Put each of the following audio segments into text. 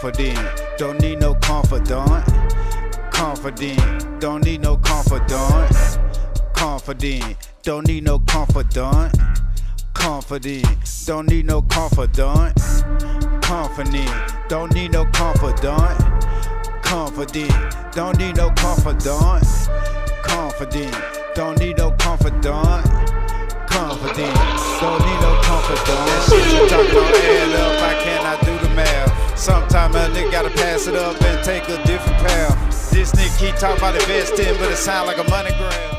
confident, don't need no confidant. Confident, don't need no confidant. Confident, don't need no confidant. Confident, don't need no confidant. Confident, don't need no confidant. Confident, don't need no confidant. Confident, don't need no confidant. Confident, don't need no confidant. That shit you talk don't add up, I cannot do the math. Sometime a nigga gotta pass it up and take a different path. This nigga keep talking about investing, but it sound like a money grab.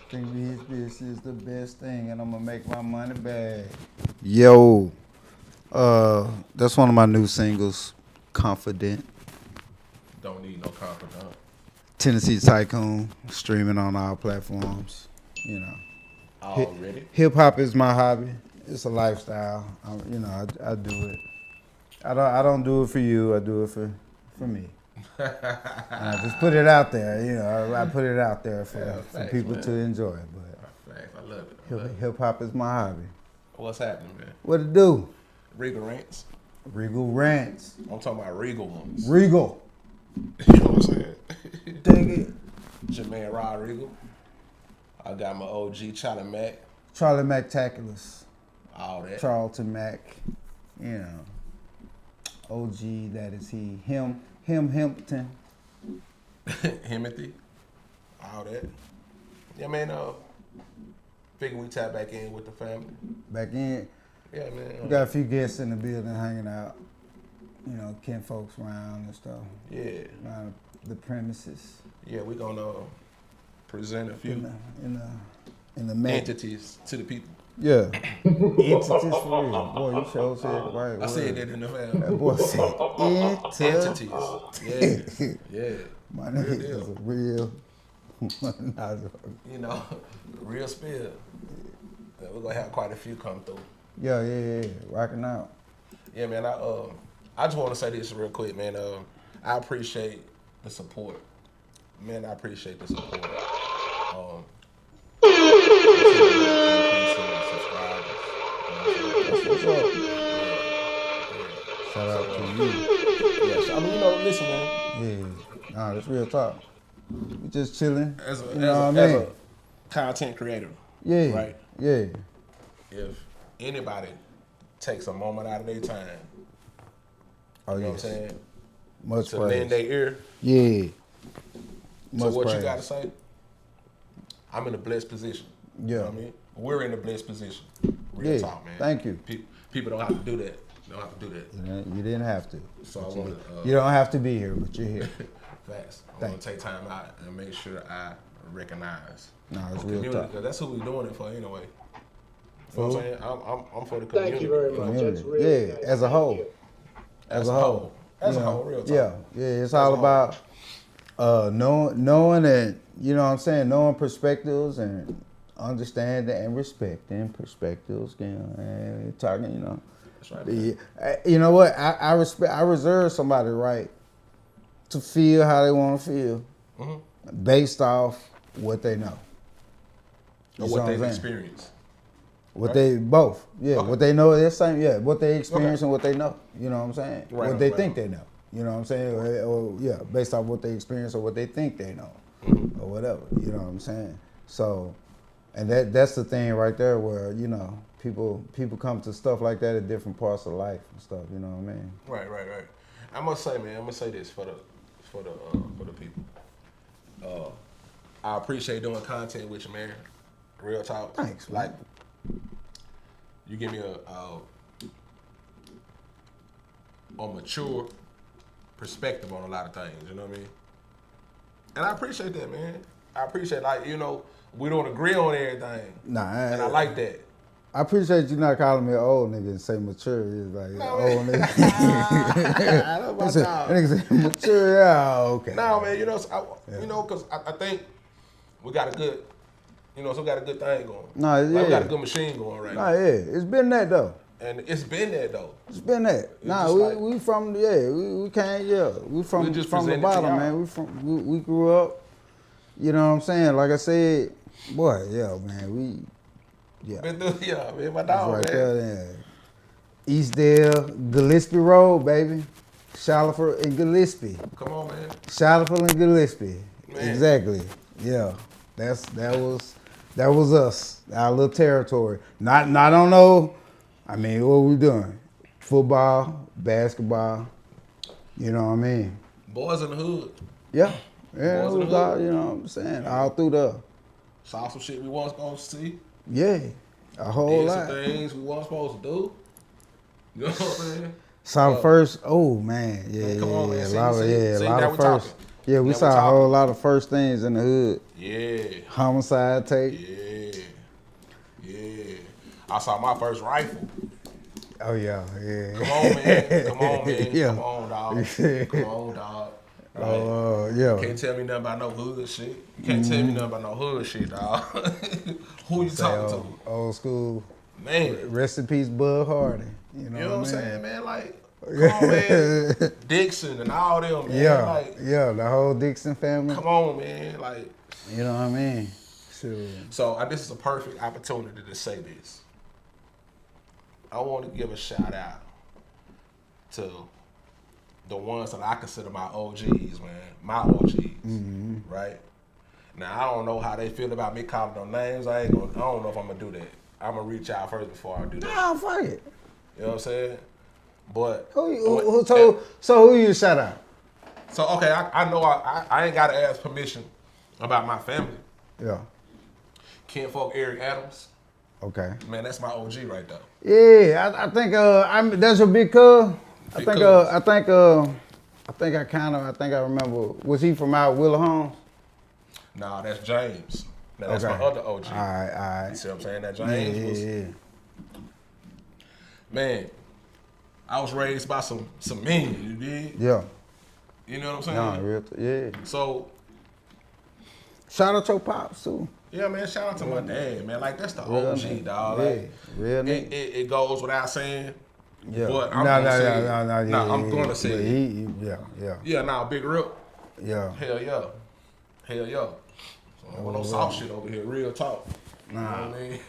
Think this is the best thing, and I'm gonna make my money back. Yo, that's one of my new singles, Confident. Don't need no confidant. Tennessee Tycoon, streaming on all platforms. You know, already. Hip hop is my hobby. It's a lifestyle. I do it. I don't do it for you. I do it for me. And I just put it out there. You know, I put it out there for people to enjoy. But facts. I love it. Hip hop is my hobby. What's happening, man? What it do? Regal Rants. Regal Rants. I'm talking about Regal ones. Regal. You know what I'm saying? Dig it. Jermaine Rod Regal. I got my OG Charlie Mac. Charlie Mactaculous. All that. Charlton Mac. You know. OG, that is he. Himpton. Himothy. All that. Yeah, man, figure we tap back in with the family. Back in. Yeah, man. We got a few guests in the building hanging out. You know, kin folks around and stuff. Yeah. Around the premises. Yeah, we're gonna present a few in the main entities to the people. Yeah. Entities for real. Boy, you sure said it right. I said that in the family. That boy said entities. Yeah. My name is a real you know, real spill. Yeah, we're gonna have quite a few come through. Yeah. Rocking out. Yeah, man, I just wanna say this real quick, man. I appreciate the support. Man, I appreciate the support. That's what's up. Shout out to you. Yeah, I mean, you know, listen, man. Yeah. Nah, that's real talk. We just chilling. As a content creator. Yeah. Right? Yeah. If anybody takes a moment out of their time, you know what I'm saying? Much to praise. lend their ear. Yeah. So what praise. you gotta say? I'm in a blessed position. Yeah. You know what I mean? We're in a blessed position. Real talk, man. Thank you. People don't have to do that. Don't have to do that. You didn't have to. So I want to. You don't have to be here, but you're here. Facts. I want to take time out and make sure I recognize. No, it's the real community, talk. because that's who we're doing it for anyway. You know what I'm saying? I'm for the community. Thank you very much. That's really Yeah, nice. as a whole. As a whole. As a whole, real talk. Yeah. It's all about knowing and, you know what I'm saying, knowing perspectives and understanding and respecting perspectives, you know, and talking, you know. That's right, man. You know what? I reserve somebody right to feel how they want to feel based off what they know. Or what they've experienced. What they both, what they know, they're saying, what they experience Okay. and what they know. You know what I'm saying? Right what on, they right think on. they know. You know what I'm saying? Or based off what they experience or what they think they know, or whatever. You know what I'm saying? So, and that's the thing right there, where you know people come to stuff like that at different parts of life and stuff. You know what I mean? Right. I must say, man. I'm gonna say this for the people. I appreciate doing content with you, man. Real talk. Thanks, man. Like, you give me a mature perspective on a lot of things. You know what I mean? And I appreciate that, man. I appreciate, like, you know, we don't agree on everything. Nah, and I like that. I appreciate you not calling me an old nigga and say mature. It's like No, old man. nigga. That's my dog. That nigga say mature. Yeah, okay. No, man, you know, because I think we got a good, you know, so we got a good thing going. Nah, yeah. Like, we got a good machine going right Nah, now. yeah. It's been that though. And it's been there, though. It's been that. Nah, just like- we from we can't we from We just from the presented to bottom, y'all. man. We grew up. You know what I'm saying? Like I said, boy, man, Been through, yeah, man, my it's dog, right man. there. Eastdale, Gillespie Road, baby. Shalford and Gillespie. Come on, man. Shalford and Gillespie. Man. Exactly. Yeah. That was us. Our little territory. Not on no. I mean, what we doing? Football, basketball. You know what I mean? Boys in the hood. Yeah. Yeah, Boys it in was the all, hood. you know what I'm saying? All through the. Saw some shit we wasn't supposed to see. Yeah. A whole Did lot. some things we wasn't supposed to do. You know what I'm saying? Saw first. Oh man, yeah, Man, come on, man. a See, lot of see, a see, lot now of we first. talking. Yeah, we Now we saw a talking. whole lot of first things in the hood. Yeah. Homicide tape. Yeah. I saw my first rifle. Oh yeah, yeah. Come on, man. Come on, man. Yeah. Come on, dog. Come on, dog. Right? Yeah. Can't tell me nothing about no hood shit. You can't tell me nothing about no hood shit, dog. Who you talking to? Old school. Man. Rest in peace, Bud Hardy. You know what I'm I mean? saying, man? Like, come on, man. Dixon and all them, man. Yeah, Like, yeah, the whole Dixon family. come on, man. Like, You know what I mean? Sure. so this is a perfect opportunity to say this. I want to give a shout out to the ones that I consider my OGs, man. My OGs, right? Now, I don't know how they feel about me calling them names. I don't know if I'm going to do that. I'm going to reach out first before I do that. Nah, fuck it. You know what I'm saying? But So who you shout out? So okay, I know I ain't gotta ask permission about my family. Yeah. Can't fuck Eric Adams. Okay. Man, that's my OG right there. Yeah, I think that's your big cuz. I think I remember. Was he from out Willow Homes? Nah, that's James. Now that's Okay. my other OG. All right. You see what I'm saying? That James was man. I was raised by some men, you dig? Yeah. You know what I'm saying? Nah, real. Yeah. So Shout out your pops too. yeah, man. Shout out to my dad, man. Like that's the Real OG, nigga. dog. Yeah, Like real nigga. it goes without saying. Yeah. But I'm gonna say it. I'm gonna say it. Yeah. Yeah, nah, Big Rip. Yeah. Hell yeah. Hell yeah. So, no soft shit over here, real talk. You know what I mean?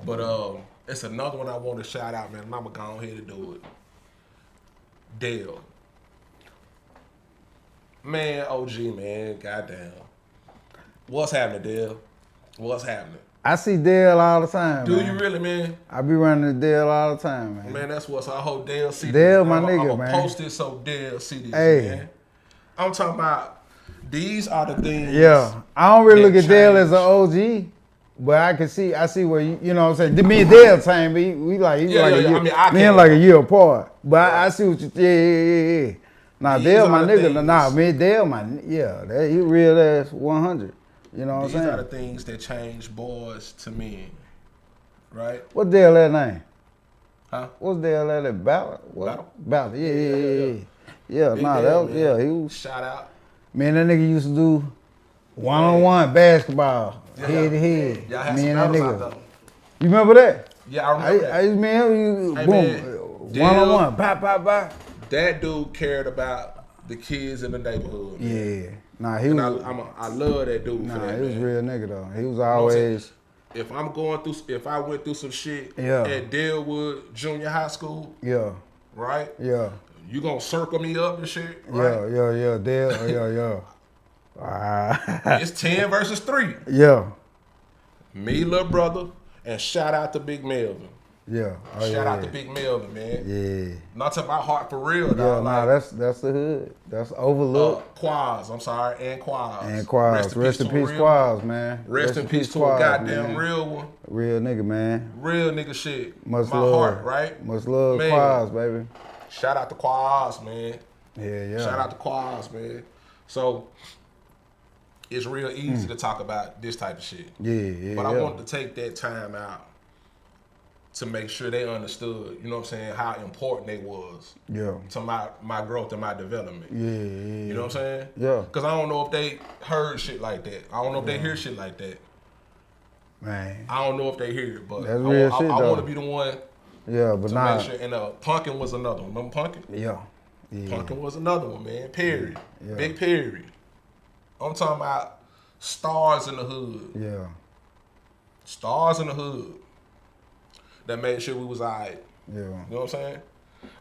But it's another one I want to shout out, man. And I'm going to go ahead and do it. Dale. Man, OG, man. Goddamn. What's happening, Dale? What's happening? I see Dale all the time. Do man. you really, man? I be running to Dale all the time, man. Man, that's what's I hope Dale see Dale, this. my I'm nigga, gonna man. post it so Dale see this, Hey. man. I'm talking about these are the things. Yeah, I don't really that look at Dale as change. an OG, but I see where you know what I'm saying. Me and Dale time, but we like Yeah, like yeah, a yeah. year, I mean, I me and can. like a year apart. But I see what you. Yeah. Nah, These Dale, are my the nigga. things. Nah, me and Dale, that he real ass 100. You know what These I'm are the saying? things that change boys to men, right? What's Dale that name? Huh? What's Dale that Ballard? What? Ballard. Yeah. Big Nah, Dale, that man. yeah. He was. Shout out. Man, that nigga used to do one-on-one basketball, head to head. Y'all had Me some and that battles nigga. out there. You remember that? Yeah, I remember that. I used to me and him, Hey, boom, man, Dale- one-on-one, bye. That dude cared about the kids in the neighborhood. Man. Yeah. Nah, he And was. I love that dude for Nah, that, he was man. real nigga though. He was You know what I'm saying? always. If I went through some shit Yeah. at Dalewood Junior High School, Yeah. right? Yeah. You gonna circle me up and shit, right? Yeah. Dale. Yeah. It's 10 versus 3. Yeah. Me, little brother, and shout out to Big Melvin. Yeah. Oh, Shout yeah. out to Big Melvin, man. Yeah. Not to my heart for real, Yeah. dog. Nah, like, that's the hood. That's overlooked. Quaz, I'm sorry, and Quaz. And Quaz. Rest in to a peace, real- Quaz, man. Rest in peace to a Quaz, goddamn man. real one. Real nigga, man. Real nigga shit. Much my love. heart, right? Much love, Man. Quaz, baby. Shout out to Quaz, man. Yeah. Shout out to Quaz, man. So it's real easy to talk about this type of shit. Yeah. But I wanted to take that time out to make sure they understood, you know what I'm saying, how important they was Yeah. to my growth and my development. Yeah. You know what I'm saying? Yeah. Because I don't know if they heard shit like that. I don't know if they hear shit like that. Man. I don't know if they hear it, but That's real shit, I though. want to be the one Yeah, but to nah. make sure. And Punkin was another one. Remember Punkin? Yeah. Punkin was another one, man. Perry. Yeah. Big Perry. I'm talking about stars in the hood. Yeah. Stars in the hood that made sure we was all right. Yeah. You know what I'm saying?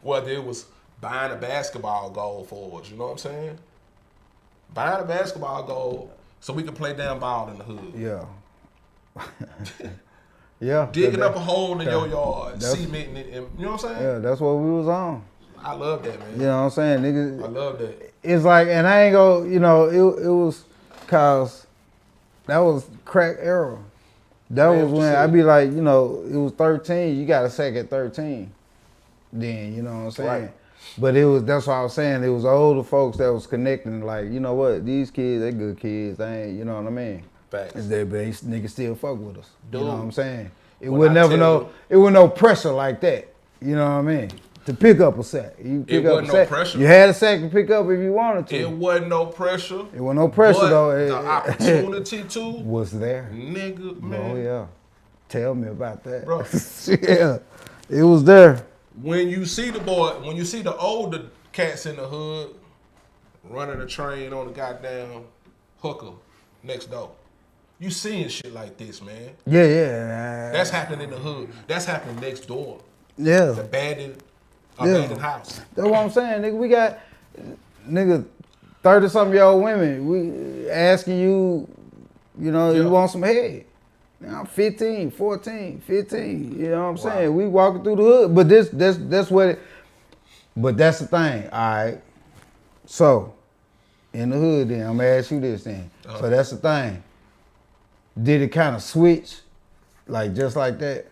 Whether it was buying a basketball goal for us. You know what I'm saying? Buying a basketball goal so we can play damn ball in the hood. Yeah. Yeah. Digging up a hole in your yard, cementing it, and you know what I'm saying? Yeah, that's what we was on. I love that, man. You know what I'm saying? Niggas, I love that. it's like, and I ain't go, you know, it was cause that was crack era. That was when I be like, you know, it was 13, you got a sack at 13. Then, you know what I'm saying? Right. But that's what I was saying. It was older folks that was connecting, like, you know what, these kids, they good kids. They ain't, you know what I mean? Facts. But niggas still fuck with us. Dude. You know what I'm saying? It When would I never tell know. you- It was no pressure like that. You know what I mean? To pick up a sack. You pick up wasn't a no sack. pressure. You had a sack to pick up if you wanted to. It wasn't no pressure. It was no pressure but though. The opportunity to, was there. nigga, man. Oh yeah. Tell me about that. Bro. Yeah. It was there. When you see the older cats in the hood running a train on the goddamn hooker next door, you seeing shit like this, man. Yeah. That's happening in the hood. That's happening next door. Yeah. The abandoned house. That's what I'm saying, nigga. We got, nigga, 30-something-year-old women. We asking you, you know, Yeah. you want some head. Now I'm 15, 14, 15. You know what I'm Wow. saying? We walking through the hood. But that's what it, but that's the thing, all right? So, in the hood then, I'm gonna ask you this then. So that's the thing. Did it kind of switch? Like just like that?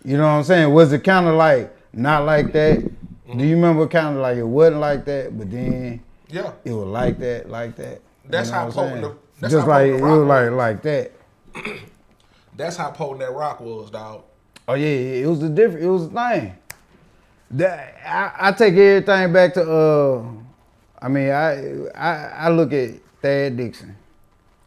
You know what I'm saying? Was it kind of like not like that? Do you remember kind of like it wasn't like that, but then Yeah. it was like that, like that? That's You know how what I'm potent saying? that's just how like it potent the was rock like that. That's how potent that rock was, dog. Oh yeah, it was it was a thing. I take everything back to I mean I look at Thad Dixon.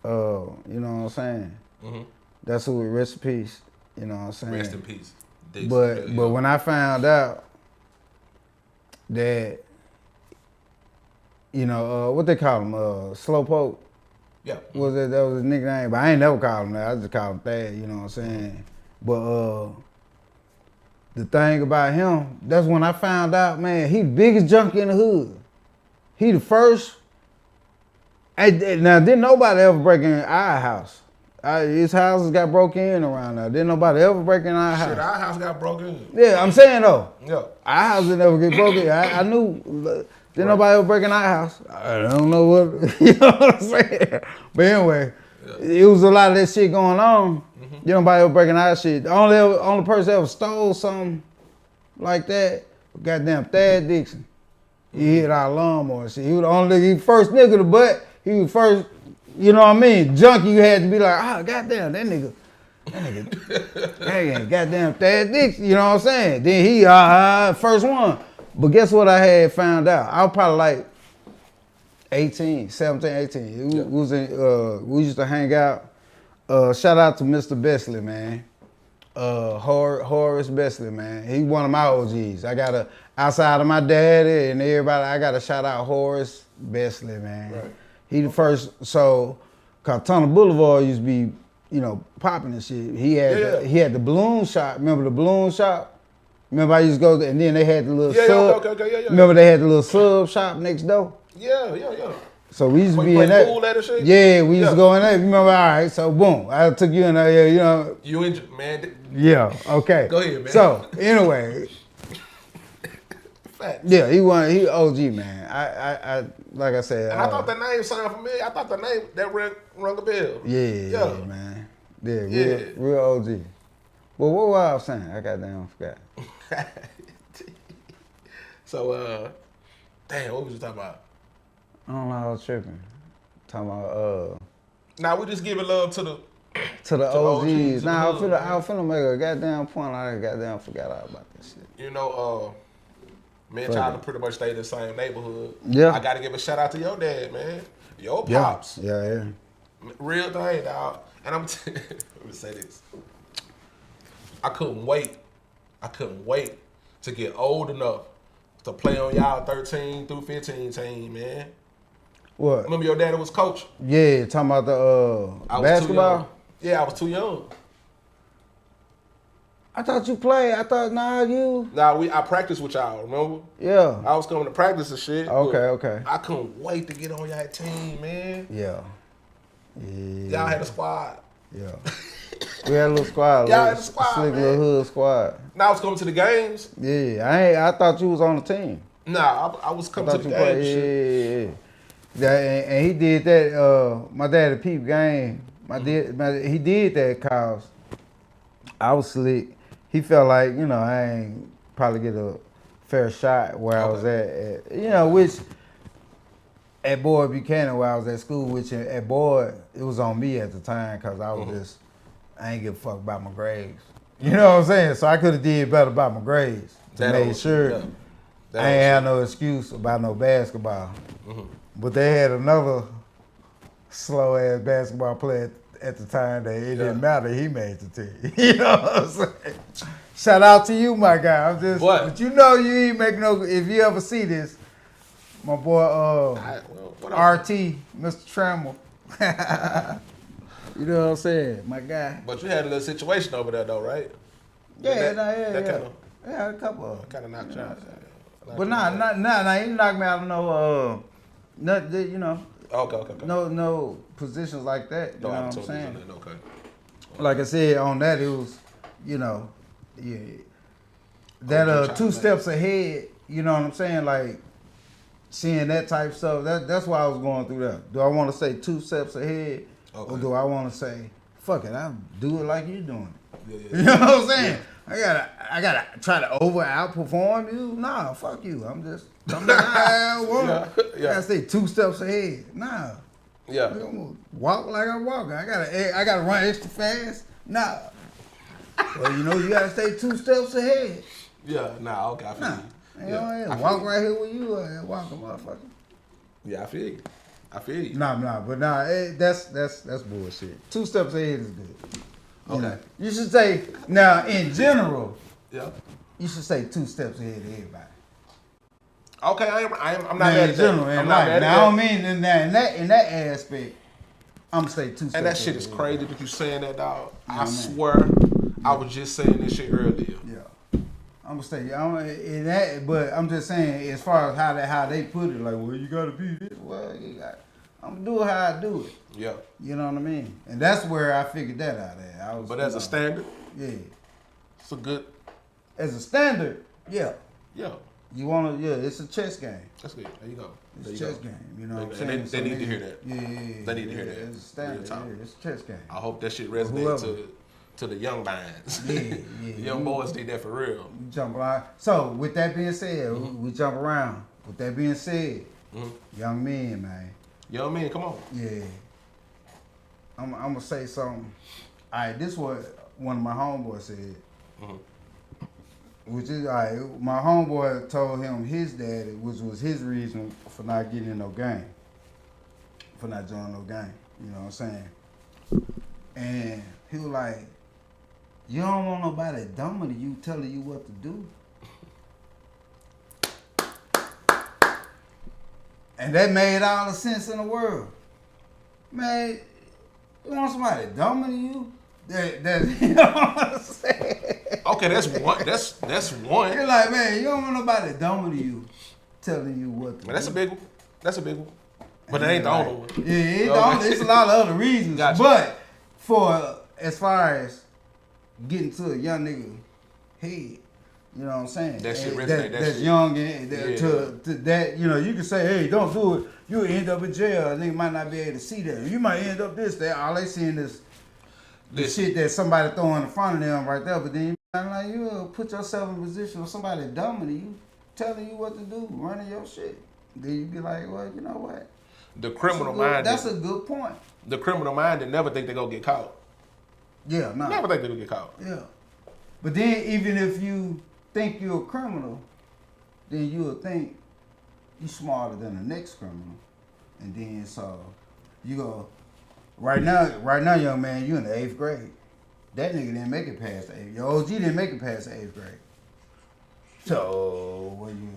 You know what I'm saying? Mm-hmm. That's who rest in peace. You know what I'm saying? Rest in peace. Dixon. But when I found out that, you know, what they call him, Slowpoke. Yeah. That was his nickname, but I ain't never called him that. I just called him Thad, you know what I'm saying? But the thing about him, that's when I found out, man, he biggest junkie in the hood. He the first. Now, didn't nobody ever break in our house. His houses got broke in around there. Didn't nobody ever break in our house. Shit, our house got broken in. Yeah, I'm saying though. Yeah. Our house didn't ever get broken. I knew. Didn't nobody ever break in our house. I don't know what, you know what I'm saying? But anyway, it was a lot of that shit going on. Didn't nobody ever breaking our shit. The only person that ever stole something like that was goddamn Thad Dixon. He hit our lawnmower and shit. He was the only nigga, he first nigga to butt. He was first, you know what I mean? Junkie, you had to be like, goddamn, that nigga, hey, goddamn Thad Dixon, you know what I'm saying? Then he, first one. But guess what I had found out? I was probably like 17, 18. We used to hang out. Shout out to Mr. Besley, man. Horace Besley, man. He one of my OGs. I got outside of my daddy and everybody, I got to shout out Horace Besley, man. Right. He the first, cause Tunnel Boulevard used to be, you know, popping and shit. He had the balloon shop. Remember the balloon shop? Remember I used to go there, and then they had the little sub. Okay, yeah. Remember they had the little sub shop next door? Yeah. So we used to When be you in play that. pool at and shit? Yeah, we used to go in there. You remember? All right, so boom, I took you in there. You know. You injured, man. Yeah. Okay. Go ahead, man. So anyway, Facts. yeah, he OG, man. I like I said. And I thought that name sounded familiar. I thought the name that rung a bell. Yeah, man. Yeah, real OG. Well, what was I was saying? I goddamn forgot. So, damn, what was you talking about? I don't know. I was tripping. Talking about Now we just giving love to the OGs. Nah, I hood, was finna make a goddamn point. I goddamn forgot all about this shit. You know, me and Tyler pretty much stay in the same neighborhood. Yeah. I gotta give a shout out to your dad, man. Your pops. Yeah. Real thing, dog. And let me say this. I couldn't wait to get old enough to play on y'all 13 through 15 team, man. What? Remember your daddy was coach? Yeah, talking about the I was basketball. too young. Yeah, I was too young. I thought you played. I thought, nah, you. Nah, I practiced with y'all, remember? Yeah. I was coming to practice and shit. Okay. I couldn't wait to get on y'all team, man. Yeah. Y'all had a squad. Yeah. We had a little squad. Y'all had a squad, Slick man. little hood squad. Now I was coming to the games. Yeah. I thought you was on the team. Nah, I was coming to the games and shit. Yeah. And he did that. My daddy peep game. He did that cause I was slick. He felt like, I ain't probably get a fair shot where I was at, which at Boyd Buchanan where I was at school, which at Boyd, it was on me at the time because I was I ain't give a fuck about my grades. You know what I'm saying? So I could have did better about my grades to make sure I ain't had no excuse about no basketball. But they had another slow ass basketball player at the time that it didn't matter. He made the team. You know what I'm saying? Shout out to you, my guy. But you ain't make no. If you ever see this, my boy RT, Mr. Trammell. You know what I'm saying, my guy. But you had a little situation over there, though, right? Yeah, a couple of kind of knocked you out. But nah, he didn't knock me out of no, Okay. No positions like that. You know what I'm saying? Okay. Like I said, on that it was, that 2 steps ahead. You know what I'm saying? Like seeing that type of stuff. That's why I was going through that. Do I want to say 2 steps ahead, or do I want to say, fuck it, I'll do it like you're doing it? Yeah. You know what I'm saying? Yeah. I gotta try to outperform you. Nah, fuck you. I'm just coming out. I gotta stay 2 steps ahead. Nah. Yeah. I'm gonna walk like I'm walking. I gotta run extra fast. Nah. Well, you gotta stay 2 steps ahead. Yeah. Nah. Okay. I feel you. Walk right here with you. Walk a motherfucker. Yeah, I feel you. Nah, but that's bullshit. 2 steps ahead is good. Okay. You should say now in general. Yeah. You should say 2 steps ahead of everybody. Okay, I'm not mad at that. I'm not mad at that. Now I don't mean in that aspect. I'm gonna say 2 steps. And that shit is crazy that you saying that, dog. I swear, I was just saying this shit earlier. Yeah. I'm gonna say in that, but I'm just saying as far as how they put it, like, well, you gotta be this. Well, I'm gonna do it how I do it. Yeah. You know what I mean? And that's where I figured that out at. But as a standard, it's a good. As a standard, yeah. You wanna, it's a chess game. That's good. There you go. It's a chess game. You know what I'm saying? They need to hear that. Yeah. They need to hear that. It's a standard. It's a chess game. I hope that shit resonates to the young minds. Yeah. The young boys need that for real. You jump around. So with that being said, we jump around. With that being said, young men, man. Young men, come on. Yeah. I'm gonna say something. All right, this is what one of my homeboys said. Which is, my homeboy told him his daddy, which was his reason for not getting in no game. For not joining no game. You know what I'm saying? And he was like, you don't want nobody dumber than you telling you what to do. And that made all the sense in the world. Man, you want somebody dumber than you? That you know what I'm saying? Okay, that's one. That's one. You're like, man, you don't want nobody dumber than you telling you what to do. That's a big one. That's a big one. But that ain't the only one. Yeah, it don't. There's a lot of other reasons. Gotcha. But as far as getting to a young nigga head, you know what I'm saying? That shit resonate. That's young and to that, you can say, hey, don't do it. You'll end up in jail. A nigga might not be able to see that. You might end up that. All they seeing is the shit that somebody throwing in front of them right there. But then you put yourself in a position of somebody dumber than you, telling you what to do, running your shit. Then you be like, well, you know what? The criminal mind. That's a good point. The criminal mind that never think they gonna get caught. Yeah, no. Never think they gonna get caught. Yeah. But then even if you think you're a criminal, then you'll think you're smarter than the next criminal. And then so you go, right now, young man, you in the 8th grade. That nigga didn't make it past the 8th. Your OG didn't make it past the 8th grade. So what you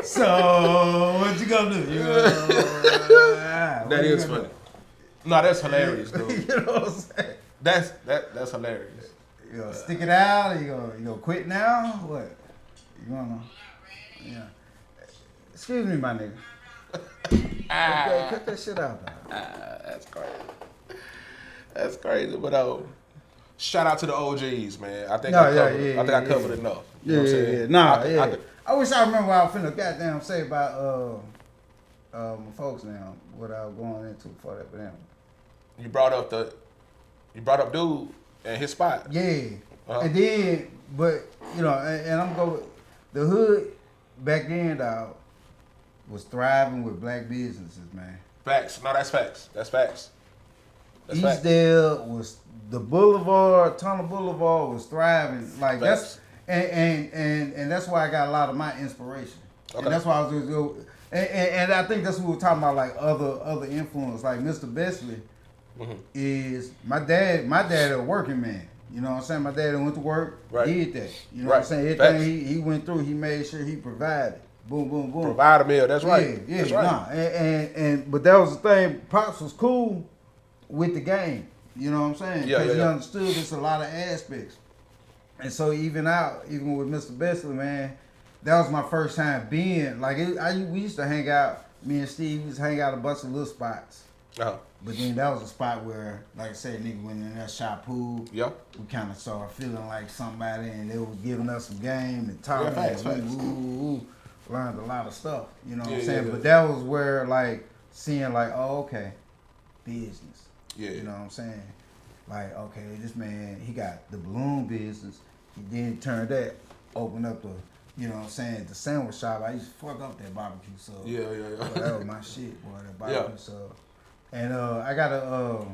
so what you gonna do? That is funny. No, that's hilarious, dude. You know what I'm saying? That's hilarious. You gonna stick it out? Or you gonna quit now? What? You gonna? Yeah. Excuse me, my nigga. Okay, cut that shit out, dog. That's crazy. That's crazy, but shout out to the OGs, man. I think I covered enough. You know what I'm saying? Nah, I wish I remember what I was finna goddamn say about my folks now. What I was going into for that, but damn. You brought up dude and his spot. Yeah, and then, but you know, and I'm going. The hood back then, dog, was thriving with black businesses, man. Facts. No, that's facts. That's facts. That's Eastdale was the boulevard, Tunnel Boulevard was thriving. Like facts. that's and that's why I got a lot of my inspiration. Okay. And that's why I was and I think that's what we were talking about, like other influence. Like Mr. Besley is my dad a working man. You know what I'm saying? My dad went to work, did that. You know what I'm saying? Everything he went through, he made sure he provided. Boom, boom, boom. Provide a meal. That's right. Yeah, that's right. Nah. And but that was the thing. Pops was cool with the game. You know what I'm saying? Yeah, Because he understood there's a lot of aspects. And so even with Mr. Besley, man, that was my first time being like we used to hang out. Me and Steve used to hang out a bunch of little spots. But then that was a spot where, like I said, nigga went in there, shot pool. Yep. We kind of started feeling like somebody, and they was giving us some game and talking. Facts. Learned a lot of stuff. You know what I'm Yeah, saying? yeah. But that was where, like, seeing, like, oh, okay, business. Yeah. You know what I'm saying? Like, okay, this man, he got the balloon business. He then turned that, opened up the, you know what I'm saying, the sandwich shop. I used to fuck up that barbecue sub. Yeah. But that was my shit, boy, that barbecue sub. And I got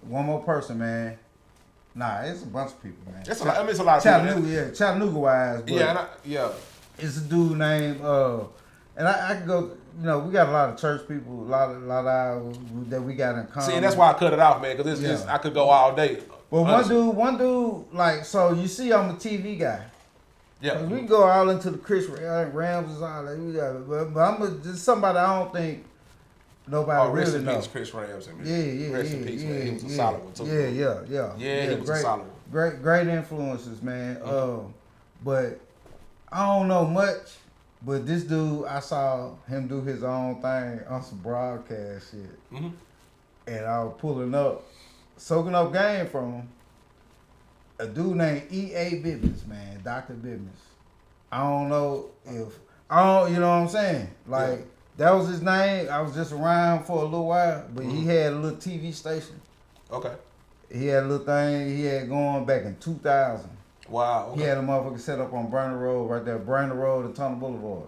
one more person, man. Nah, it's a bunch of people, man. It's a lot of people. Chattanooga wise. But it's a dude named and I could go. You know, we got a lot of church people, a lot of that we got in common. See, and that's why I cut it off, man, because I could go all day. But one dude, like, so you see, I'm a TV guy. Yeah. We can go all into the Chris Rams and all that. But I'm just somebody I don't think nobody rest really in knows. peace, Chris Rams. Yeah. Rest in peace, man. He was a solid one, too. Yeah, he was a solid one. Great influences, man. But I don't know much, but this dude, I saw him do his own thing on some broadcast shit. And I was pulling up, soaking up game from him. A dude named E.A. Bibbins, man, Dr. Bibbins. I don't know you know what I'm saying? Like, that was his name. I was just around for a little while, but he had a little TV station. Okay. He had a little thing he had going back in 2000. Wow. Okay. He had a motherfucker set up on Brandon Road, right there, Brandon Road and Tunnel Boulevard.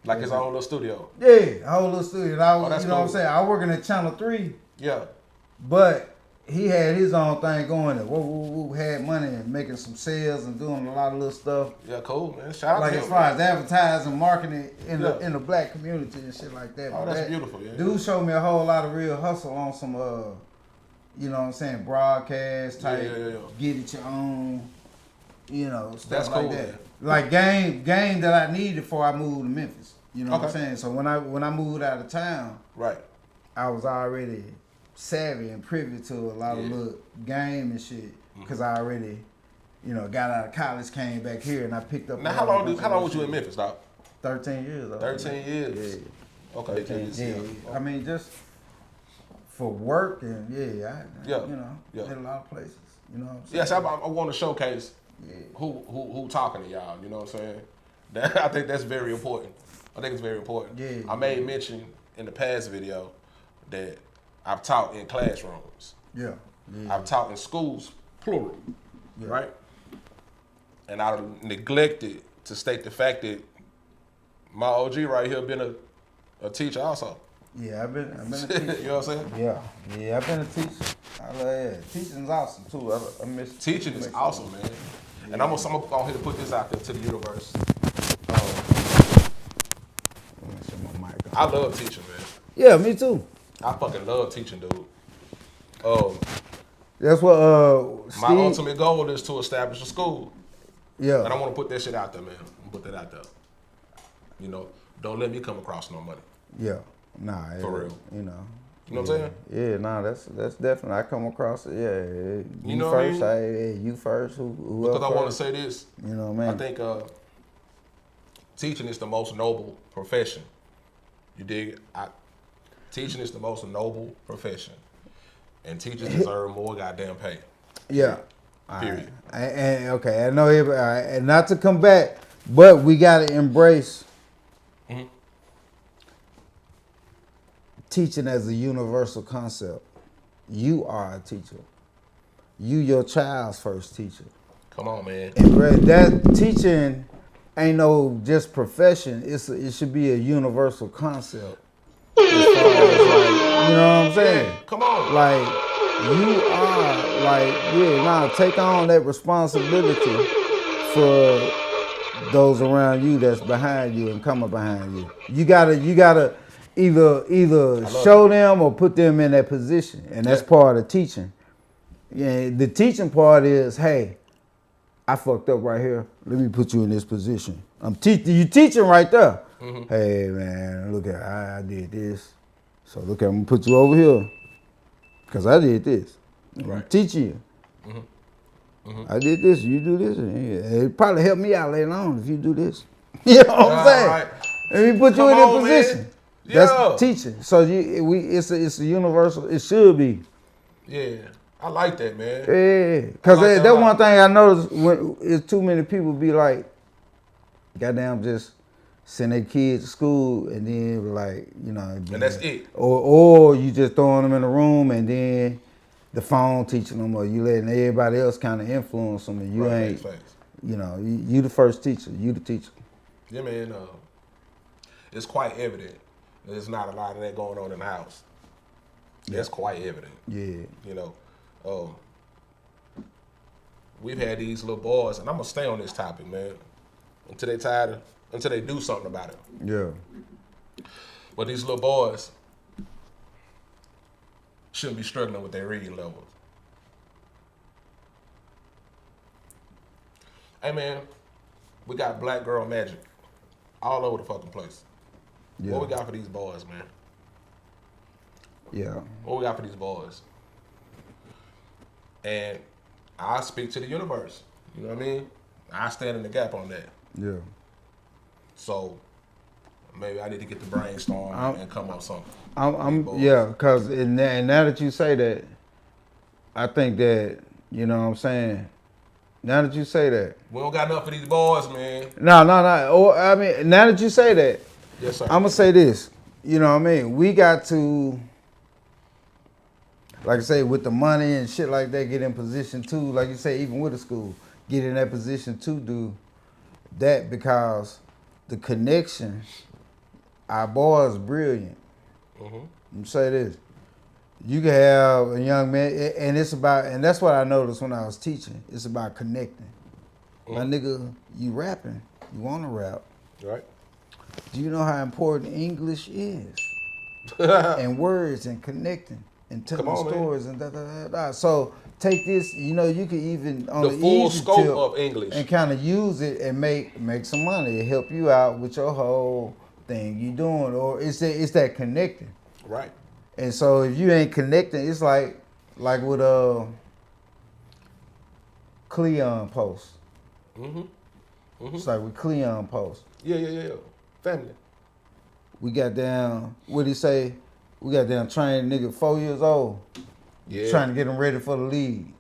Like his own little studio. Yeah, a whole little studio. And I was, that's you know cool. what I'm saying? I was working at Channel 3. Yeah. But he had his own thing going there. Had money and making some sales and doing a lot of little stuff. Yeah, cool, man. Shout out to him. Like as far as advertising, marketing in the black community and shit like that. Oh, that's beautiful, yeah. Dude showed me a whole lot of real hustle on some, you know what I'm saying, broadcast type, get it your own, you know, stuff that's like cool, that. man. Like game that I needed before I moved to Memphis. You know what I'm saying? So when I moved out of town, right, I was already savvy and privy to a lot of little game and shit because I already, you know, got out of college, came back here, and I picked up. Now, how long was you in Memphis, dog? 13 years. 13 years. Yeah. Okay. 13 years. I mean, just for work and you know, in a lot of places. You know what I'm saying? Yes, I want to showcase who talking to y'all. You know what I'm saying? I think that's very important. I think it's very important. Yeah. I made mention in the past video that I've taught in classrooms. Yeah. I've taught in schools, plural, right? And I neglected to state the fact that my OG right here been a teacher also. Yeah, I've been a teacher. You know what I'm saying? Yeah, I've been a teacher. I love it. Teaching's awesome too. I miss teaching is awesome, man. Yeah. And I'm gonna go ahead and put this out there to the universe. I love teaching, man. Yeah, me too. I fucking love teaching, dude. That's what my ultimate goal is to establish a school. Yeah. And I want to put that shit out there, man. Put that out there. You know, don't let me come across no money. Yeah. Nah. For real. You know. You know what I'm saying? Yeah, no, that's definitely. I come across it. Yeah, You know what I first. mean? You first. Who Because I want to first? say this. You know what I mean? I think teaching is the most noble profession. You dig it? Teaching is the most noble profession. And teachers deserve more goddamn pay. Yeah. Period. And okay, I know and not to come back, but we gotta embrace teaching as a universal concept. You are a teacher. You your child's first teacher. Come on, man. And that teaching ain't no just profession. It should be a universal concept. As far as like, you know what I'm saying? Yeah, come on. Like you are like take on that responsibility for those around you that's behind you and coming behind you. You gotta either show them or put them in that position, and that's part of teaching. Yeah, the teaching part is, hey, I fucked up right here. Let me put you in this position. I'm teaching. You teaching right there. Hey man, look at I did this. So look, I'm gonna put you over here because I did this. I'm teaching you. I did this. You do this. It probably help me out later on if you do this. You know what I'm saying? Right. Let me put you in that position. Man. That's teaching. So it's a universal. It should be. Yeah, I like that, man. Yeah, because that's one thing I noticed when it's too many people be like, goddamn, just send their kids to school and then like, you know. And that's it. Or you just throwing them in a room and then the phone teaching them, or you letting everybody else kind of influence them, and you ain't, Thanks. you know, you the first teacher, you the teacher. Yeah, man. It's quite evident there's not a lot of that going on in the house. That's quite evident. Yeah. You know, we've had these little boys, and I'm gonna stay on this topic, man, until they tired, until they do something about it. Yeah. But these little boys shouldn't be struggling with their reading levels. Hey, man, we got black girl magic all over the fucking place. Yeah. What we got for these boys, man? Yeah. What we got for these boys? And I speak to the universe. You know what I mean? I stand in the gap on that. Yeah. So maybe I need to get the brainstorm and come up with something. Because and now that you say that, I think that, you know what I'm saying? Now that you say that. We don't got enough for these boys, man. No. Or, I mean, now that you say that, Yes, sir. I'm going to say this. You know what I mean? We got to, like I say, with the money and shit like that, get in position to, like you say, even with the school, get in that position to do that, because the connection, our boys brilliant. Let me say this. You can have a young man, and it's about, and that's what I noticed when I was teaching. It's about connecting. My nigga, you rapping, you want to rap. Right. Do you know how important English is? And words and connecting and telling stories, man. And da. So take this, you know, you can even on the full easy scope tip of English and kind of use it and make some money. It help you out with your whole thing you doing, or it's that connecting. Right. And so if you ain't connecting, it's like with Cleon Post. It's like with Cleon Post. Yeah. Family. We got down, what'd he say? We got down trained nigga 4 years old. Yeah. Trying to get him ready for the league.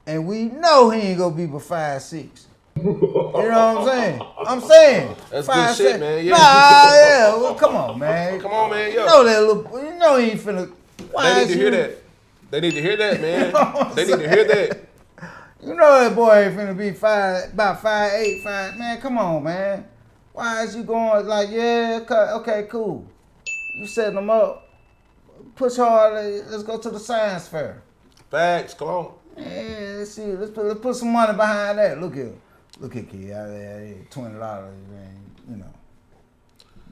And we know he ain't gonna be but 5'6". You know what I'm saying? That's 5'6". good shit, man. Yeah. Nah, yeah. Well, come on, man. Come on, man. Yo. You know that little. You know he ain't finna. They need to hear that. They need to hear that, man. They need to hear that. You know that boy ain't finna be about 5'8", 5. Man, come on, man. Why is you going like, yeah, okay, cool. You setting them up. Push hard. Let's go to the science fair. Facts. Come on. Yeah, let's see. Let's put some money behind that. Look here, kid. Out there, $20. Man, you know,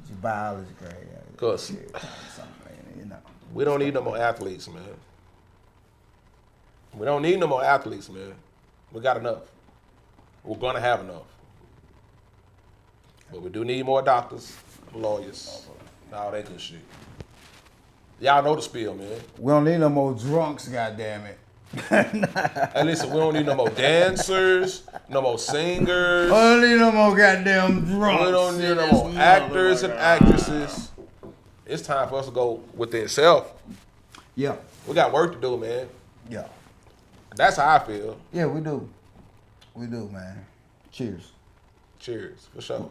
your biology grade. Cause you know, we don't need no more athletes, man. We don't need no more athletes, man. We got enough. We're gonna have enough. But we do need more doctors, lawyers, all that good shit. Y'all know the spiel, man. We don't need no more drunks, goddammit. Hey, listen, we don't need no more dancers, no more singers. We don't need no more goddamn drunks. We don't need no more actors and actresses. It's time for us to go within self. Yeah. We got work to do, man. Yeah. That's how I feel. Yeah, we do. We do, man. Cheers. Cheers, for sure.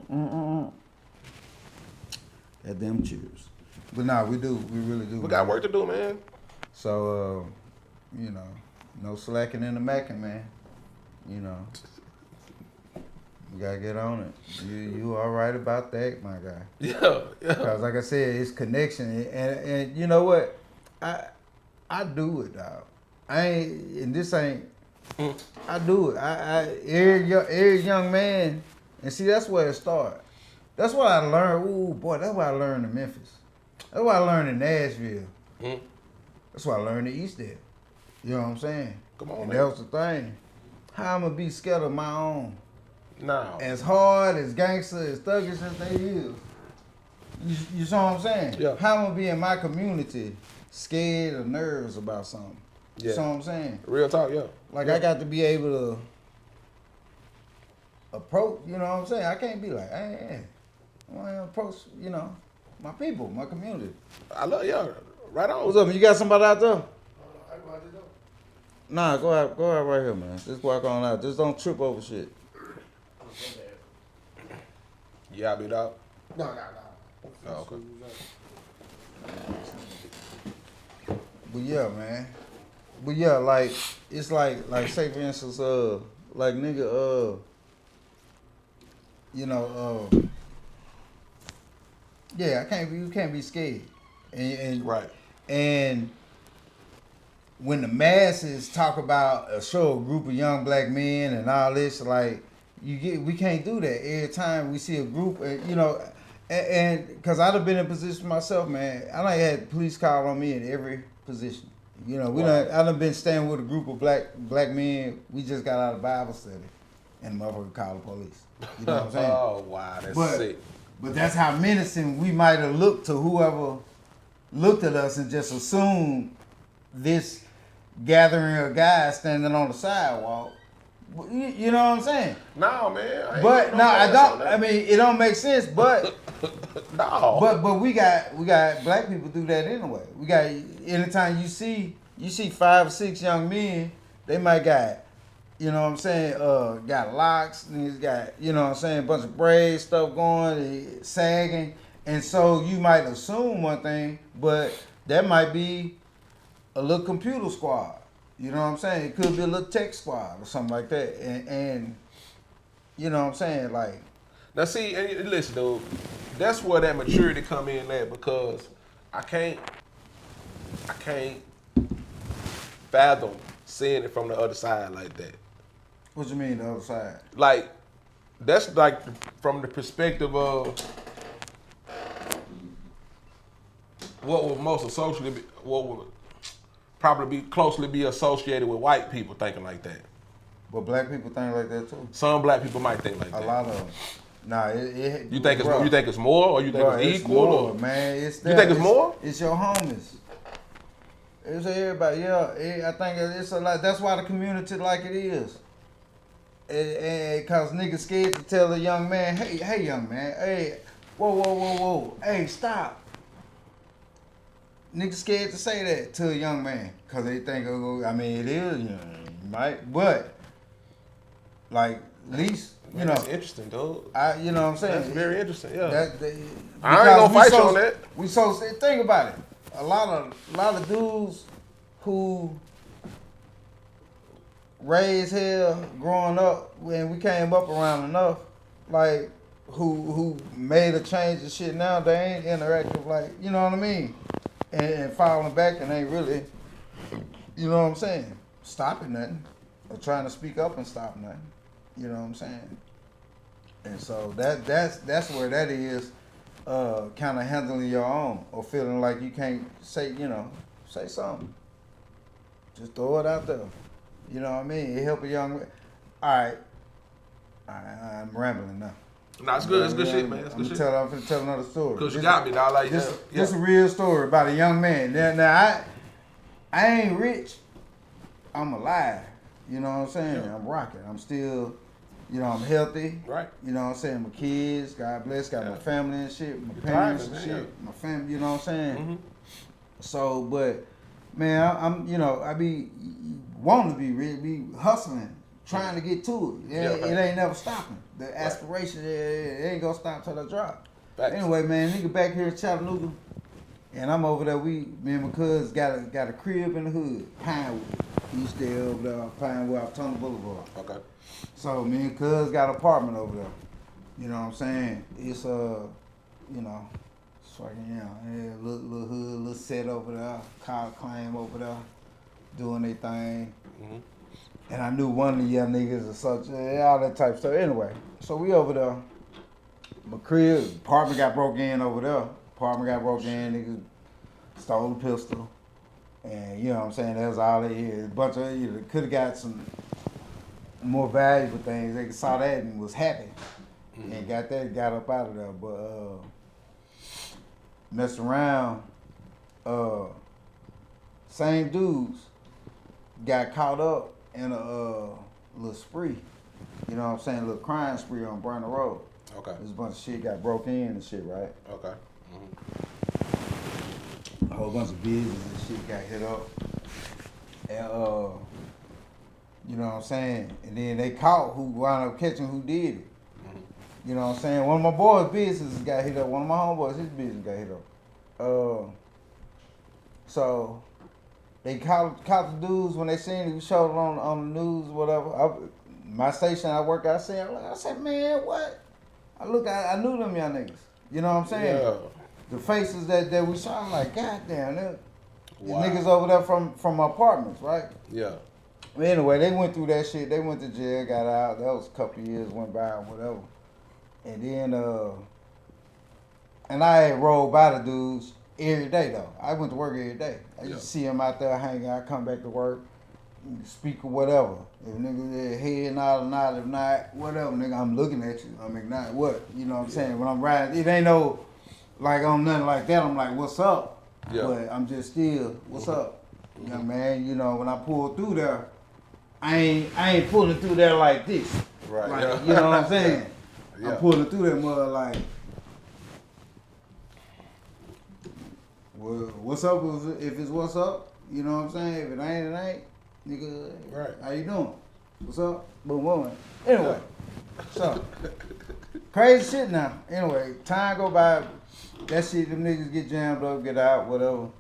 Goddamn cheers. But nah, we do. We really do. We got work to do, man. So, you know, no slacking in the macking, man. You know. You gotta get on it. You all right about that, my guy? Yeah. Because like I said, it's connection, and you know what? I do it, dog. I ain't, and this ain't. I do it. Every young man, and see that's where it started. That's what I learned. Ooh, boy, that's what I learned in Memphis. That's what I learned in Nashville. That's what I learned in East End. You know what I'm saying? Come on, and man. that was the thing. How I'm gonna be scared of my own. No. As hard, as gangster, as thuggish as they is. You see what I'm saying? Yeah. How I'm gonna be in my community scared or nervous about something. Yeah. You see what I'm saying? Real talk, yeah. Like yeah. I got to be able to approach, you know what I'm saying? I can't be like, hey, I want to approach, you know, my people, my community. I love y'all. Right on. What's up? You got somebody out there? I go out the door. Nah, go out right here, man. Just walk on out. Just don't trip over shit. Yeah, I be dog. No. Oh, okay. But yeah, man. But yeah, like it's like say for instance, like nigga, you know, yeah, you can't be scared, and Right. and when the masses talk about a group of young black men and all this, like we can't do that every time we see a group, you know, and because I'd have been in position myself, man. I done had police call on me in every position. You know, I done been staying with a group of black men. We just got out of Bible study, and the motherfucker called the police. You know what I'm saying? Oh wow, that's sick. But that's how menacing we might have looked to whoever looked at us and just assumed this gathering of guys standing on the sidewalk. You know what I'm saying? No, man. But no, I don't. I mean, it don't make sense. But no. But we got black people do that anyway. We got anytime you see 5 or 6 young men, they might got, you know what I'm saying, got locks, niggas got, you know what I'm saying, a bunch of braids stuff going, sagging, and so you might assume one thing, but that might be a little computer squad. You know what I'm saying? It could be a little tech squad or something like that, and you know what I'm saying, like. Now see, and listen, dude, that's where that maturity come in at, because I can't fathom seeing it from the other side like that. What you mean the other side? Like, that's like from the perspective of what would probably be closely be associated with white people thinking like that. But black people think like that too. Some black people might think like A that. lot of them. Nah, You think it's more, or you think it's equal? More, or? man. You think it's more? It's your homies. It's everybody. Yeah, I think it's a lot. That's why the community like it is. And cause niggas scared to tell a young man, hey, young man, hey, whoa, hey, stop. Niggas scared to say that to a young man, cause they think, I mean, it is, you might, but like at least. You know, that's interesting, dude. You know what I'm saying? That's very interesting. Yeah. I ain't gonna fight you on that. We think about it. A lot of dudes who raised hell growing up when we came up around enough, like who made a change and shit now, they ain't interactive, like, you know what I mean? And falling back and ain't really, you know what I'm saying, stopping nothing or trying to speak up and stop nothing. You know what I'm saying? And so that's where that is, kind of handling your own or feeling like you can't say something. Just throw it out there. You know what I mean? It help a young. All right, I'm rambling now. Nah, it's good. It's good shit, man. It's good shit. I'm finna tell another story. Cause you got me, dog. Like This a real story about a young man. Now I ain't rich. I'm alive. You know what I'm saying? Yeah. I'm rocking. I'm still, I'm healthy. Right. You know what I'm saying? My kids, God bless, got my family and shit, my You're parents thriving, and man, shit, my family. You know what I'm saying? Mm-hmm. So, but man, I be wanting to be rich, be hustling, trying to get to it. It ain't never stopping. The aspiration, it ain't gonna stop till I drop. Facts. Anyway, man, nigga back here in Chattanooga, and I'm over there. Me and my cuz got a crib in the hood, Pinewood. He stay over there, Pinewood, off Tunnel Boulevard. Okay. So me and cuz got an apartment over there. You know what I'm saying? It's it's fucking little hood, little set over there, car claim over there, doing their thing. Mm-hmm. And I knew one of the young niggas or such, all that type of stuff. Anyway, so we over there. My crib, apartment got broke in over there. Niggas stole the pistol. And you know what I'm saying, that was all they had. A bunch of, they could have got some more valuable things. They saw that and was happy. Mm-hmm. And got up out of there. But messed around, same dudes got caught up in a little spree. You know what I'm saying? A little crime spree on Burner Road. Okay. There's a bunch of shit got broke in and shit, right? Okay. Mm-hmm. A whole bunch of business and shit got hit up. And you know what I'm saying? And then they caught who wound up catching who did it. Mm-hmm. You know what I'm saying? One of my boys' businesses got hit up. One of my homeboys, his business got hit up. So they caught the dudes when they seen it. We showed it on the news, whatever. My station I work at, I said, man, what? I knew them young niggas. You know what I'm saying? Yeah. The faces that we saw, I'm like, goddamn, these niggas over there from apartments, right? Yeah. But anyway, they went through that shit. They went to jail, got out. That was a couple of years went by or whatever. And then, and I had rolled by the dudes every day though. I went to work every day. I used to see them out there hanging out, come back to work, speak or whatever. If niggas head nod, if not, whatever, nigga, I'm looking at you. I'm ignoring what? You know what I'm saying? When I'm riding, it ain't no, like on nothing like that. I'm like, what's up? Yeah. But I'm just still, what's up? Young man, you know, when I pull through there, I ain't pulling through there like this. Right. Like, yeah. you know what I'm saying? Yeah. I'm pulling through that mud like, well, what's up if it's what's up? You know what I'm saying? If it ain't, it ain't. Nigga, right. How you doing? What's up? Boom, boom. Anyway, so, crazy shit now. Anyway, time go by, that shit, them niggas get jammed up, get out, whatever.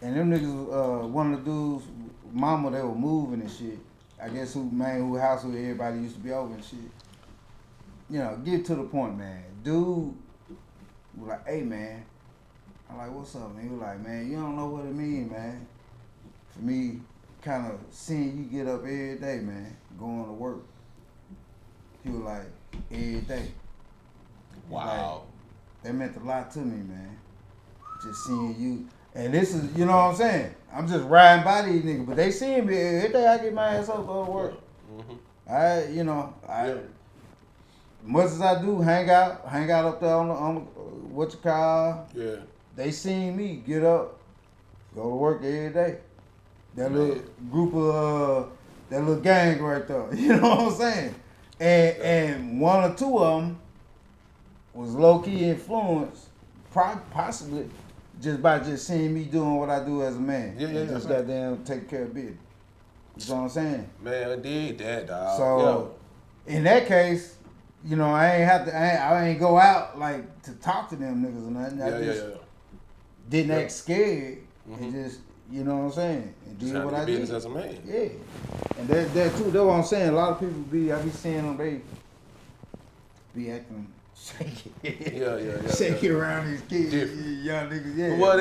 And them niggas, one of the dudes, mama, they were moving and shit. I guess who house who everybody used to be over and shit. You know, get to the point, man. Dude was like, hey, man. I'm like, what's up, man? He was like, man, you don't know what it mean, man. For me, kind of seeing you get up every day, man, going to work. He was like, every day. Wow. Like, that meant a lot to me, man. Just seeing you. And this is, you know what I'm saying? I'm just riding by these niggas, but they seeing me every day. I get my ass up, go to work. Mm-hmm. Much as I do, hang out up there on the what you call. Yeah. They seen me get up, go to work every day. That little group of that little gang right there. You know what I'm saying? And one or two of them was low key influenced, possibly just by seeing me doing what I do as a man. Yeah. Just goddamn take care of business. You know what I'm saying? Man, I did that, dog. So in that case, you know, I ain't go out like to talk to them niggas or nothing. I just didn't act scared and just, you know what I'm saying? And just did what I did. business as a man. Yeah. And that too, that's what I'm saying. A lot of people I be seeing them, they be acting shaky. Shaky around these kids, young niggas, Well,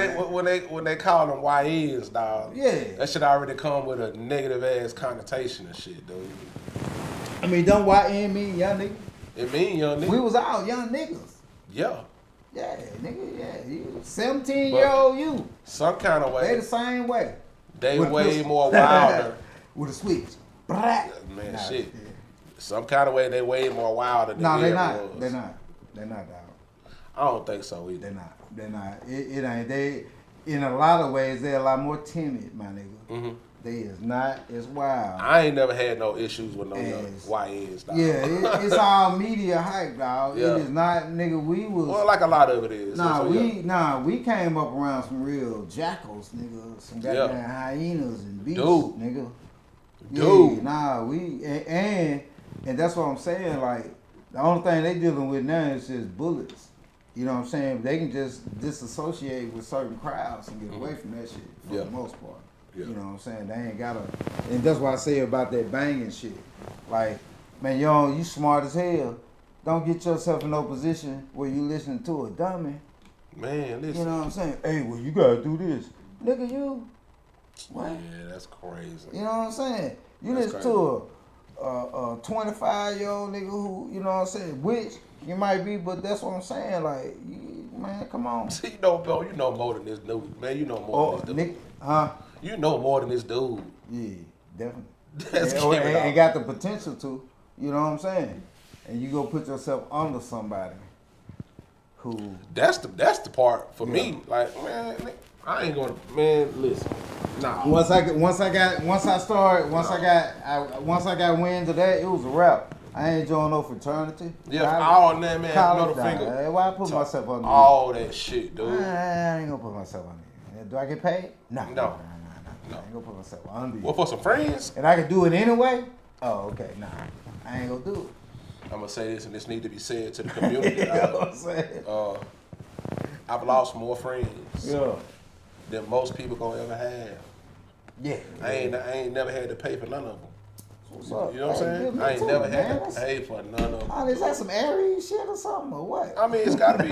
when they call them YNs, dog, that should already come with a negative ass connotation and shit, dude. I mean, don't YN mean young niggas? It mean young niggas. We was all young niggas. Yeah. Yeah, nigga, yeah. You 17-year-old you. Some kind of way. They the same way. They way more wilder. With a switch. Black. Man, shit. some kind of way they way more wild than No, they they're ever not. was. They're not. They're not, dog. I don't think so either. They're not. They're not. It ain't. They, in a lot of ways, they're a lot more timid, my nigga. Mm-hmm. They is not as wild. I ain't never had no issues with no young As- YNs, dog. Yeah, it's all media hype, dog. Yeah. It is not, nigga. We was. Well, like a lot of it is. Nah, So, yeah. we came up around some real jackals, nigga. Some goddamn hyenas and beasts, Dude. nigga. Dude. Yeah, nah, and that's what I'm saying. Like the only thing they dealing with now is just bullets. You know what I'm saying? They can just disassociate with certain crowds and get away from that shit for the most part. Yeah. You know what I'm saying? They ain't gotta, and that's why I say about that banging shit. Like, man, yo, you smart as hell. Don't get yourself in no position where you listening to a dummy. Man, listen. You know what I'm saying? Hey, well, you gotta do this. Nigga, you. What? Yeah, that's crazy. You know what I'm saying? You That's listen to a 25-year-old nigga who, you know what I'm saying, which you might be, but that's what I'm saying. Like, man, come on. See, you know, bro, you know more than this dude. Man, you know more than this dude. Huh? You know more than this dude. Yeah, definitely. That's and got the potential to, you know what I'm saying? And you go put yourself under somebody who. That's the part for me. Like, man, I ain't gonna, man, listen. Nah. Once I got wind of that, it was a wrap. I ain't joining no fraternity. Yeah, all that, man, college, middle finger. Hey, why I put myself under all that shit, dude. I ain't gonna put myself under it. Do I get paid? No. I ain't gonna put myself under Well, it. for some friends, And I can do it anyway? Oh, okay, nah. I ain't gonna do it. I'm gonna say this, and this need to be said to the community. You know what I'm saying? I've lost more friends Yeah. than most people gonna ever have. Yeah. I ain't never had to pay for none of them. What's up? You know what I'm Hey, saying? me I ain't too, never man. had to pay for none of them. Oh, is that some Aries shit or something or what? I mean, it's gotta be.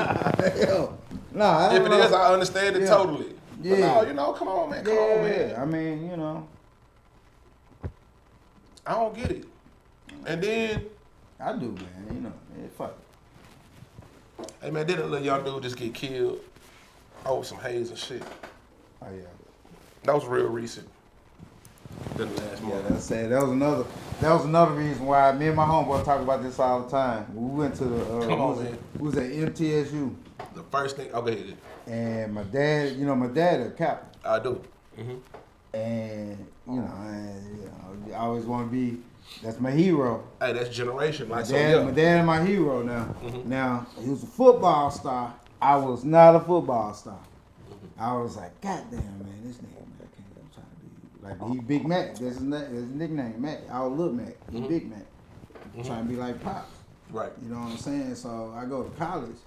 Hell, nah, I If don't it know. is, I understand it totally. Yeah. But no, you know, come on, man. Come on, man. I mean, you know, I don't get it. And then, I do, man. You know, fuck. hey, man, didn't a little young dude just get killed over some haze and shit? Oh yeah. That was real recent. Than the last Yeah, month. that's sad. That was another reason why me and my homeboy talk about this all the time. We went to the Come on, man. we was at MTSU, The first thing, okay, and my dad a captain, I do. Mm-hmm. and I always want to be. That's my hero. Hey, that's generation. Like, so, My yeah. dad is my hero now. Mhm. Now he was a football star. I was not a football star. I was like, God damn, man, this nigga, man, I'm trying to be like he Big Mac. That's his nickname, Mac. I was Lil Mac. He Mhm. Big Mac. Mhm. Trying to be like Pops. Right. You know what I'm saying? So I go to college.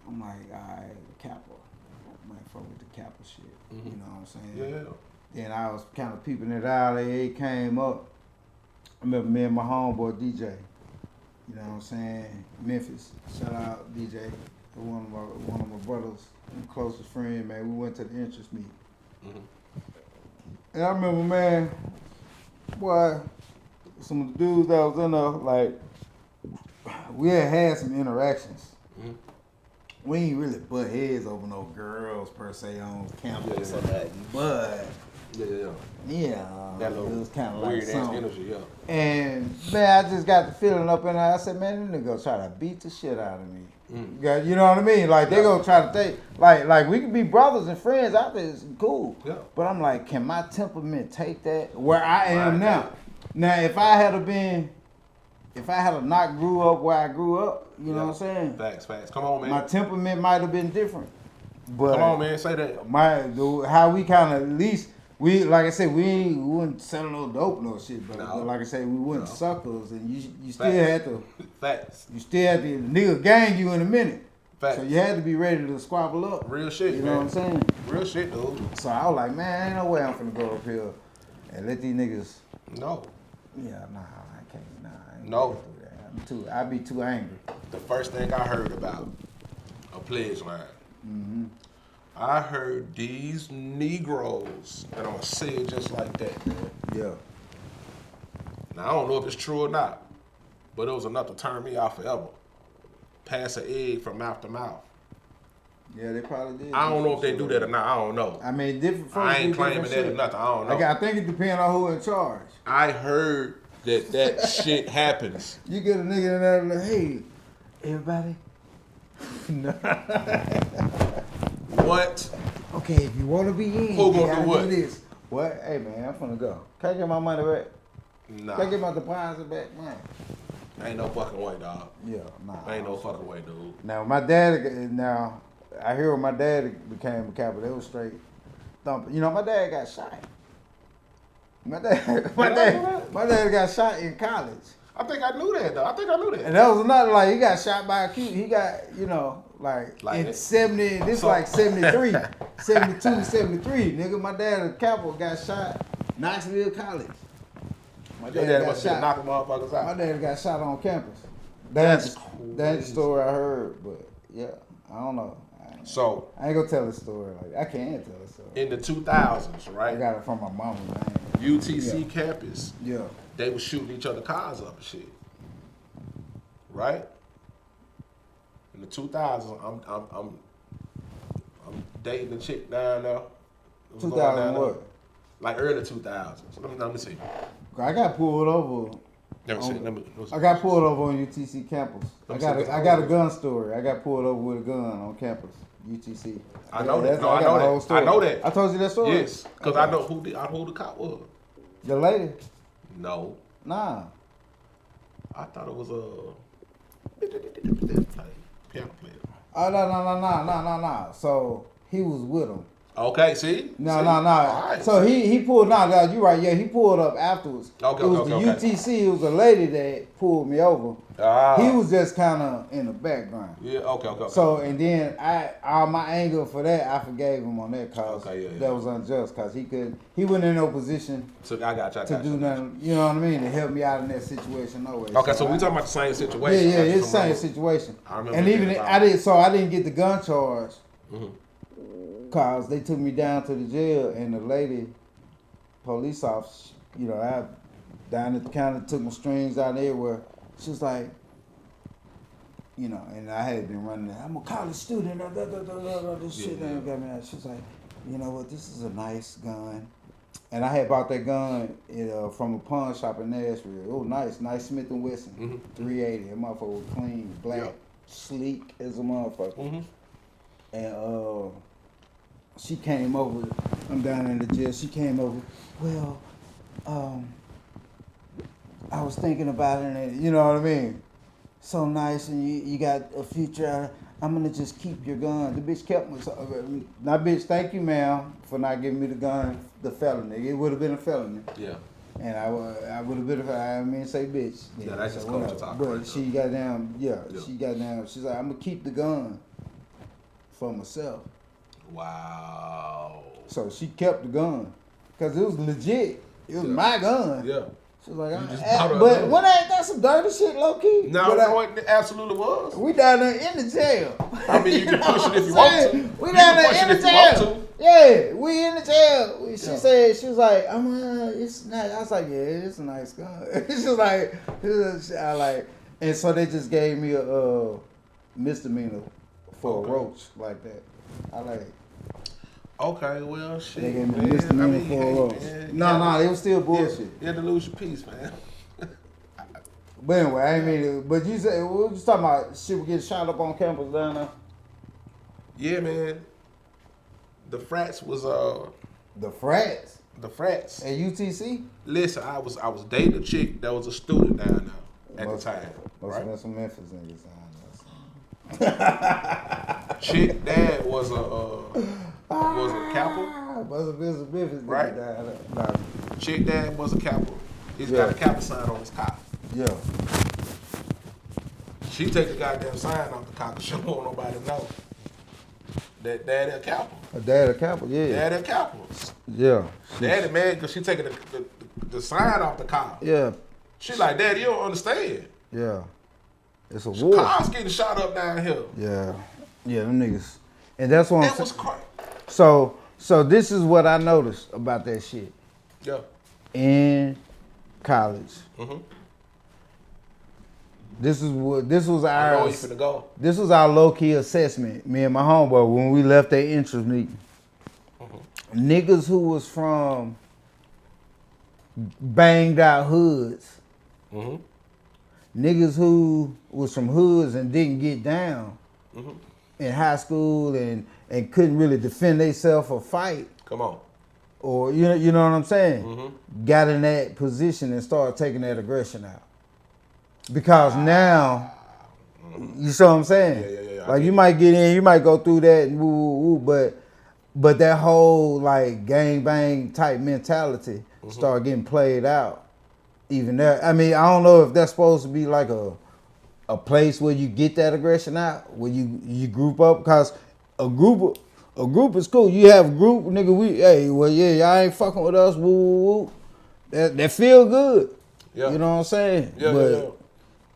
I'm like, all right, Kappa. I might fuck with the Kappa shit. Mhm. You know what I'm saying? Yeah. Then I was kind of peeping it out. It came up. I remember me and my homeboy DJ. You know what I'm saying? Memphis. Shout out DJ. One of my brothers and closest friend, man. We went to the interest meet. Mm-hmm. And I remember, man, boy, some of the dudes that was in there, like, we had some interactions. Mm-hmm. We ain't really butt heads over no girls per se on campus or nothing, but yeah, That it little was kind of like weird ass something. energy, yeah. And man, I just got the feeling up in there. I said, man, them niggas try to beat the shit out of me. Mm. You know what I mean? Like they gonna try to take, like we can be brothers and friends out there. It's cool. Yeah. But I'm like, can my temperament take that where I am Right. now? Now, if I had not grew up where I grew up, you know what I'm saying? Facts. Come on, man. My temperament might have been different. But Come on, man. Say that. how we kind of at least we like I said we wouldn't sell no dope no shit, but like I said we wasn't suckers, and you still had to Facts. you still had to nigga gang you in a minute. Facts. So you had to be ready to squabble up. Real shit, You man. know what I'm saying? Real shit, dude. So I was like, man, ain't no way I'm finna go up here and let these niggas. No. Yeah, nah, I can't. Nah, I ain't No. gonna do that. I'd be too angry. The first thing I heard about a pledge line. Mm-hmm. I heard these Negroes, and I'm gonna say it just like that, man. Yeah. Now I don't know if it's true or not, but it was enough to turn me off forever. Pass an egg from mouth to mouth. Yeah, they probably did. I don't know if they do that or not. I don't know. I mean, different folks I ain't do claiming different that or shit. nothing. I don't know. Like, I think it depends on who in charge. I heard that shit happens. You get a nigga in there like, hey, everybody. What? Okay, if you want to be in, Who you gonna gotta do what? this. What? Hey man, I'm finna go. Can I get my money back? Nah. Can I get my deposit back, man? Ain't no fucking way, dog. Yeah, nah. Ain't no fucking way, dude. Now my dad. Now I hear when my dad became a captain, they was straight thumping. You know, my dad got shot. My dad got shot in college. I think I knew that, though. I think I knew that. And that was another, like, he got shot by a cute. He got, you know, like in this? 70, this like 73, 72, 73. Nigga, my dad at Capital got shot, Knoxville College. My Your dad must have knocking motherfuckers out. My dad got shot on campus. That's That's the story I heard, but yeah, I don't know. So I ain't gonna tell the story. Like, I can't tell the story. in the 2000s, I right? got it from my mama, man. UTC campus, Yeah. they was shooting each other cars up and shit. Right? In the 2000s, I'm dating a chick down there. It was going 2000 down there. what? Like early 2000s. Let me see. I got pulled over. Let me see. I got pulled over on UTC campus. I Let me see. got a gun story. I got pulled over with a gun on campus, UTC. I know that. That's- No, I got know the whole that. story. I know that. I told you that story. Yes, because I know who the cop was. The lady? No, Nah. I thought it was a piano player. Oh no. So he was with him. Okay, see? No. All right. So he pulled. No, you right. Yeah, he pulled up afterwards. Okay, it was okay, the okay. UTC. It was a lady that pulled me over. He was just kind of in the background. Yeah, okay. So and then all my anger for that, I forgave him on that cause Okay, yeah. that was unjust because he wasn't in no position So I got you. to do nothing. You know what I mean? To help me out in that situation, no way. Okay, so we talking about the same situation. Yeah, I just it's the same remember. situation. I remember And that even about I didn't. So I didn't get the gun charge Mhm. cause they took me down to the jail and the lady, police officer, you know, I down at the counter took my strings out everywhere. She was like, you know, and I had been running. I'm a college student. This shit Yeah. ain't got me out. She's like, you know what? This is a nice gun. And I had bought that gun from a pawn shop in Nashville. Oh, nice Smith & Wesson, Mhm. 380. That motherfucker was clean, black, Yeah. sleek as a motherfucker. Mhm. And she came over. I'm down in the jail. She came over. Well, I was thinking about it, and you know what I mean. So nice, and you got a future. I'm gonna just keep your gun. The bitch kept me. Now, bitch, thank you, ma'am, for not giving me the gun. The felony. It would have been a felony. Yeah. And I would have been. I mean, say bitch. Yeah, that's just culture talk But right she there. got down. Yeah, Yeah. she got down. She's like, I'm gonna keep the gun for myself. Wow. So she kept the gun because it was legit. It was Yeah. my gun. Yeah. She was like, You just bought her a but gun. when ain't that some dirty shit, low key? No, But it absolutely was. we down there in the jail. I mean, you can know push it what if you I'm want saying? to. We You down can push there in it the if you want jail. to. Yeah, we in the jail. She Yeah. said, she was like, it's nice. I was like, yeah, it's a nice gun. She was like, I like, and so they just gave me a misdemeanor for Okay. a roach like that. I like. Okay, well, shit. They gave me man. a misdemeanor I mean, for a hey, roach. man, No, it was still bullshit. You had to lose your peace, man. But anyway, I ain't mean to, but you said, we were just talking about shit was getting shot up on campus down there. Yeah, man. The frats was The frats the frats. at UTC? Listen, I was dating a chick that was a student down there at the time. Must have Right? been some Memphis niggas down there. Chick dad was a Kappa. Must have been some Memphis niggas Right. down there. Nah. Chick dad was a Kappa. He's Yeah. got a Kappa sign on his car. Yeah. She take the goddamn sign off the car because she don't want nobody to know that daddy a Kappa. A dad a Kappa, yeah. Daddy a Kappa. Yeah. Daddy mad because she taking the sign off the car. Yeah. She like, Daddy, you don't understand. Yeah. It's a war. Cars getting shot up down here. Yeah. Yeah, them niggas. And that's what I'm That was saying. crazy. So this is what I noticed about that shit Yeah. in college. Mm-hmm. This was I know our you finna go. this was our low key assessment. Me and my homeboy when we left that interest meeting. Niggas who was from banged out hoods Niggas who was from hoods and didn't get down in high school and couldn't really defend themselves or fight. Come on. Or you know what I'm saying? Got in that position and started taking that aggression out. Because now, you see what I'm saying? Yeah. Like you might get in, you might go through that and woo, but that whole like gang bang type mentality start getting played out. Even there, I mean, I don't know if that's supposed to be like a place where you get that aggression out, where you group up, because a group is cool. You have a group, nigga. Y'all ain't fucking with us. Woo. That feel good. Yeah. You know what I'm saying? Yeah.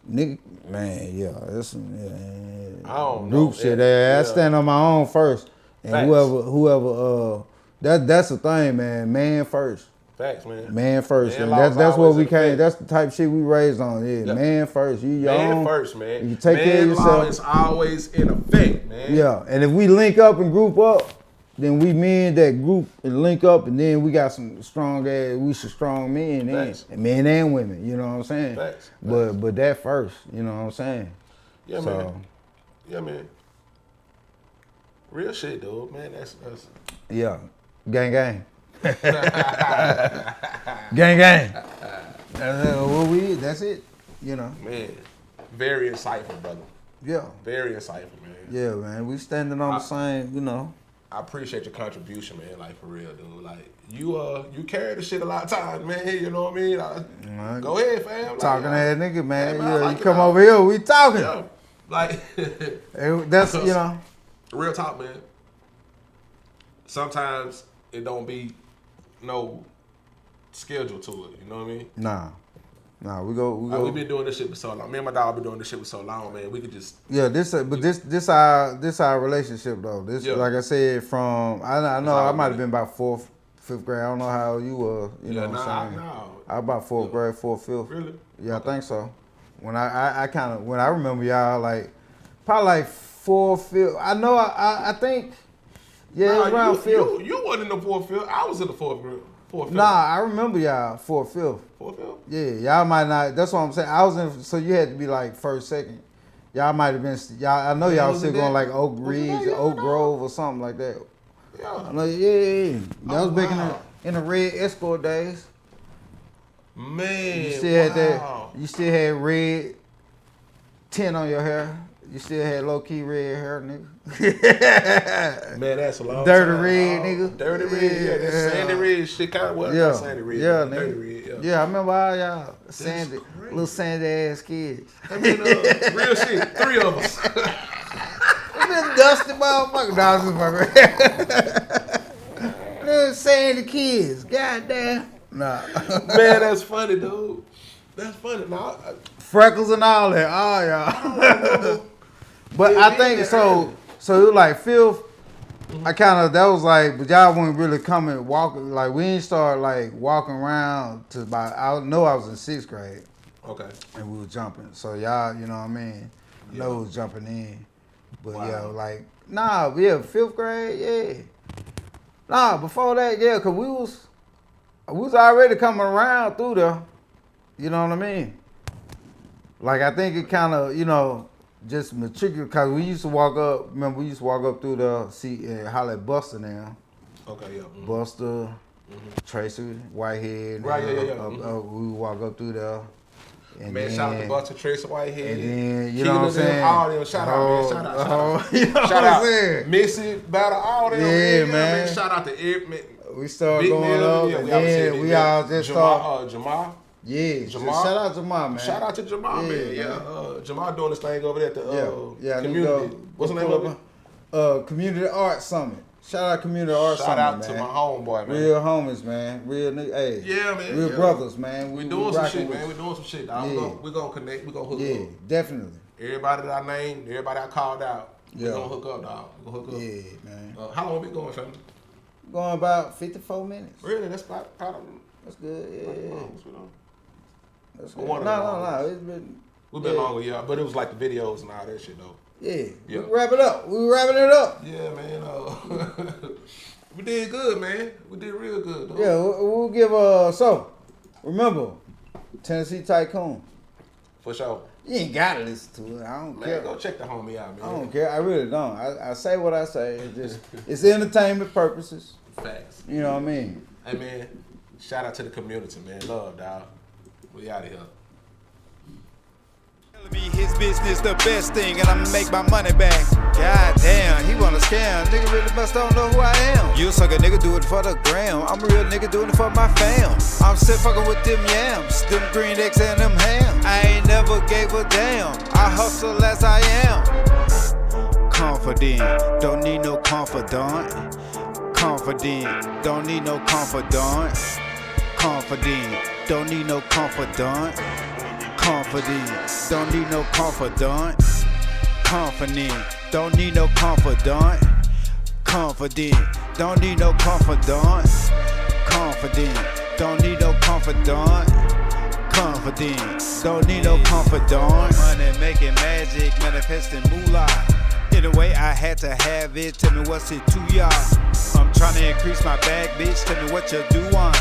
Nigga, man, that's I don't group know. shit. Yeah. I stand on my own first, and Facts. whoever. That's the thing, man. Man first. Facts, man. Man first. Man And that's what always we in came. effect. That's the type of shit we raised on. Yeah, man first. You your Man own. first, man. You take care of Man law yourself. is always in effect, man. Yeah, and if we link up and group up, then we men that group and link up, and then we got some strong men, Facts. and men and women. You know what I'm saying? Facts. But that first, you know what I'm saying? Yeah, So, man. Yeah, man. Real shit, dude. Man, that's yeah, gang. Gang. That's it. You know. man. Very insightful, brother. Yeah. Very insightful, man. Yeah, man. We standing on the same, you know. I appreciate your contribution, man. Like for real, dude. Like you carry the shit a lot of times, man. You know what I mean? Go ahead, fam. Talking ass nigga, man. man, I like you it come all. over here, we talking. Yeah. Like That's you know. real talk, man. Sometimes it don't be no schedule to it. You know what I mean? Nah, we go. We've been doing this shit for so long. Me and my dog been doing this shit for so long, man. We could just Yeah, this our relationship though. This like I said from I know I might have been about 4th, 5th grade. I don't know how old you were. You know what I'm saying? I about 4th grade, 4th, 5th. Really? Yeah, okay. I think so. When I kind of when I remember y'all like probably like 4th, 5th. I know I think it was around 5th. You wasn't in the 4th, 5th. I was in the 4th grade. 4th, 5th. Nah, I remember y'all 4th, 5th. 4th, 5th? Yeah, y'all might not. That's what I'm saying. I was in, so you had to be like 1st, 2nd. Y'all might have been. Y'all, I know y'all was still going like Oak Ridge, Oak Grove, or something like that. Yeah. I know, yeah. That was back in the red Escort days. Man, You still had that. You still had red tint on your hair. You still had low key red hair, nigga. Man, that's a long Dirty time. red, nigga. Dirty red, yeah. That sandy red shit kind of was. Yeah, Sandy red. yeah, Dirty nigga. red, Yeah, I remember all y'all crazy. little sandy ass kids. I mean, real shit. 3 of us. Them dusty motherfucker. Nah, this is little sandy kids. Goddamn. Nah. Man, that's funny, dude. That's funny. Nah, Freckles and all that. Oh, y'all. But Yeah, I think yeah, so. So it was like 5th. I kind of that was like, but y'all weren't really coming walking. Like we didn't start like walking around to about. I know I was in 6th grade. okay. And we were jumping. So y'all, you know what I mean? I know we was jumping in. But Wow. yeah, like, 5th grade, yeah. Nah, before that, yeah, cause we was already coming around through there. You know what I mean? Like I think it kinda, just matriculate, cause we used to walk up, remember we used to walk up through the holler at Buster now. Okay, yeah. Buster, Tracy, Whitehead. Right, yeah. We would walk up through there. And Man, then, shout out to Buster, Tracy Whitehead. And then, you Keelan know what I'm and saying? all them. Shout out, man. Shout out. You know what I'm saying? Missy, Battle, all them. Yeah, man. man. Shout out to Eric, man. We started Big going Mill, up, yeah, and always then said we that. all just started. Jamal. Yeah, Jamal. shout out to Jamal, man. Shout out to Jamal, man. Yeah, Jamal doing this thing over there at the community. What's the name of it? Community Art Summit. Shout out Community Art Summit, Shout out man. to my homeboy, man. Real homies, man. Real nigga. Hey. Yeah, man. Real yeah. brothers, man. We doing some rocking shit, with man. you. We doing some shit, dog. Yeah. We gonna connect. We gonna hook Yeah, up. definitely. Everybody that I named, everybody I called out, we Yeah. gonna hook up, dog. We gonna hook up. Yeah, man. How long we going, family? Going about 54 minutes. Really? That's about That's good. Yeah. That's good. One of No. It's been. We've been longer, yeah. But it was like the videos and all that shit, though. Yeah. Yeah. We wrap it up. We wrapping it up. Yeah, man. We did good, man. We did real good, though. Yeah, we'll give so remember, Tennessee Tycoon. For sure. You ain't gotta listen to it. I don't Man, care. go check the homie out, man. I don't care. I really don't. I say what I say. It's just it's entertainment purposes. Facts. You know what I mean? Hey, man, shout out to the community, man. Love, dog. We out of here. Telling me his business the best thing and I'ma make my money back. God damn, he wanna scam. Nigga really must don't know who I am. You a sucker nigga, do it for the gram. I'm a real nigga doing it for my fam. I'm still fucking with them yams, them green eggs and them ham. I ain't never gave a damn. I hustle as I am. Confident, don't need no confidant. Confident, don't need no confidant. Confident, don't need no confidant. Confident, don't need no confidant. Confident, don't need no confidant. Confident, don't need no confidant. Confident, don't need no confidant. Confident, don't need no confidant. Money making magic, manifesting moolah. In a way I had to have it, tell me what's it to y'all. I'm trying to increase my bag, bitch, tell me what you do on.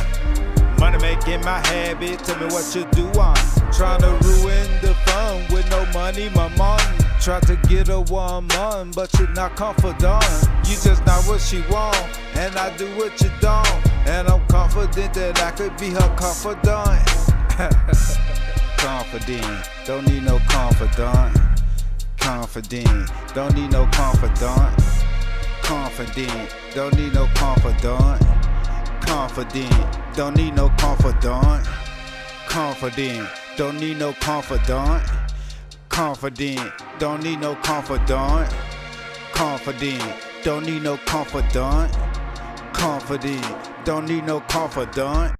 Money making my habit, tell me what you do on. Trying to ruin the fun with no money, my mom. Try to get a woman, but you're not confident. You just not what she want, and I do what you don't. And I'm confident that I could be her confidant. Confident, don't need no confidant. Confident, don't need no confidant. Confident, don't need no confidant. Confident, don't need no confidant. Confident, don't need no confidant. Confident, don't need no confidant. Confident, don't need no confidant. Confident, don't need no confidant.